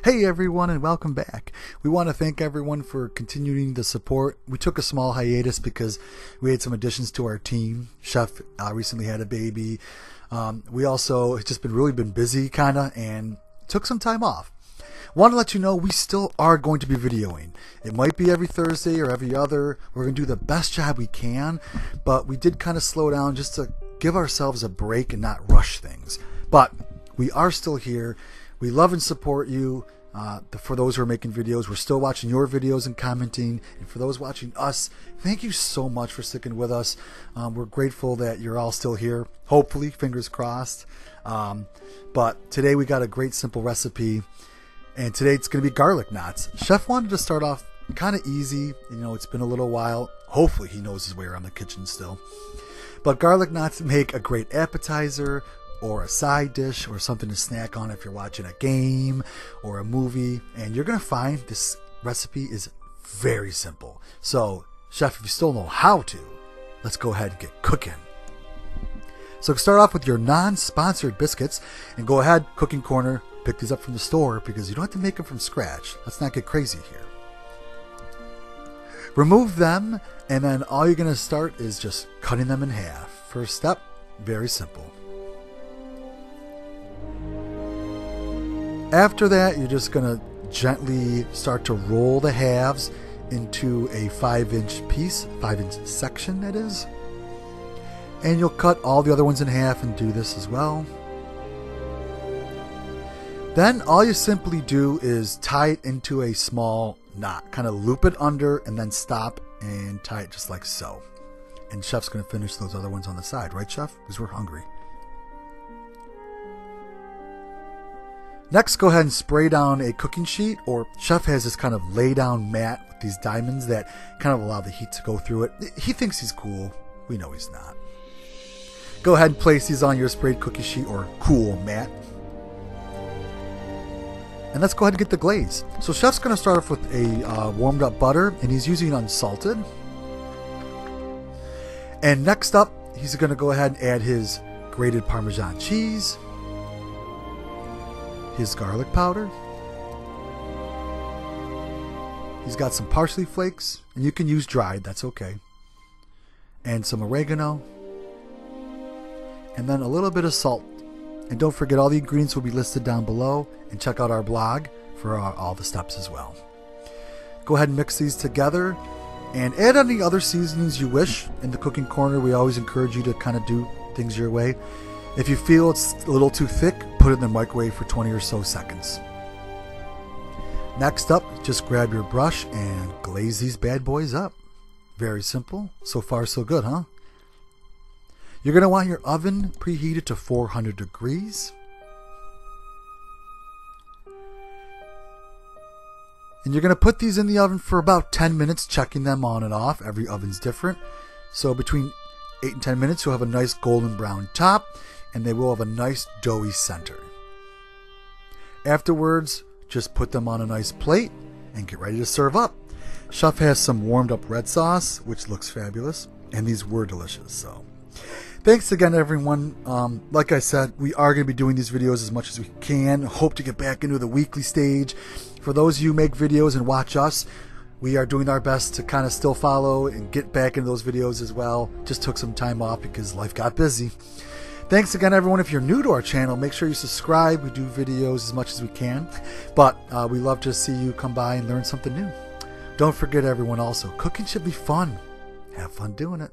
Hey everyone, and welcome back. We want to thank everyone for continuing the support. We took a small hiatus because we had some additions to our team. Chef recently had a baby. We also have just really been busy kinda and took some time off. Want to let you know we still are going to be videoing. It might be every Thursday or every other. We're going to do the best job we can, but we did kind of slow down just to give ourselves a break and not rush things. But we are still here. We love and support you. For those who are making videos, we're still watching your videos and commenting. And for those watching us, thank you so much for sticking with us. We're grateful that you're all still here. Hopefully, fingers crossed. But today we got a great simple recipe. And today it's going to be garlic knots. Chef wanted to start off kind of easy. You know, it's been a little while. Hopefully he knows his way around the kitchen still. But garlic knots make a great appetizer or a side dish or something to snack on if you're watching a game or a movie. And you're going to find this recipe is very simple. So, Chef, if you still know how to, let's go ahead and get cooking. So start off with your non-sponsored biscuits and go ahead, cooking corner, pick these up from the store because you don't have to make them from scratch. Let's not get crazy here. Remove them, and then all you're going to start is just cutting them in half. First step, very simple. After that, you're just going to gently start to roll the halves into a 5-inch piece, 5-inch section that is. And you'll cut all the other ones in half and do this as well. Then all you simply do is tie it into a small knot. Kind of loop it under and then stop and tie it just like so. And Chef's going to finish those other ones on the side. Right, Chef? Because we're hungry. Next, go ahead and spray down a cooking sheet, or Chef has this kind of lay down mat with these diamonds that kind of allow the heat to go through it. He thinks he's cool. We know he's not. Go ahead and place these on your sprayed cookie sheet or cool mat. And let's go ahead and get the glaze. So Chef's going to start off with a warmed up butter, and he's using unsalted. And next up, he's going to go ahead and add his grated Parmesan cheese, his garlic powder. He's got some parsley flakes, and you can use dried, that's okay. And some oregano. And then a little bit of salt. And don't forget, all the ingredients will be listed down below, and check out our blog for all the steps as well. Go ahead and mix these together and add any other seasonings you wish. In the cooking corner, we always encourage you to kind of do things your way. If you feel it's a little too thick, put it in the microwave for 20 or so seconds. Next up, just grab your brush and glaze these bad boys up. Very simple. So far, so good, huh? You're going to want your oven preheated to 400 degrees. And you're going to put these in the oven for about 10 minutes, checking them on and off. Every oven's different. So between 8 and 10 minutes, you'll have a nice golden brown top, and they will have a nice doughy center. Afterwards, just put them on a nice plate and get ready to serve up. Chef has some warmed up red sauce, which looks fabulous, and these were delicious. So thanks again, everyone. Like I said, we are going to be doing these videos as much as we can. Hope to get back into the weekly stage. For those of you who make videos and watch us, we are doing our best to kind of still follow and get back into those videos as well. Just took some time off because life got busy. Thanks again, everyone. If you're new to our channel, make sure you subscribe. We do videos as much as we can. But we love to see you come by and learn something new. Don't forget, everyone, also, cooking should be fun. Have fun doing it.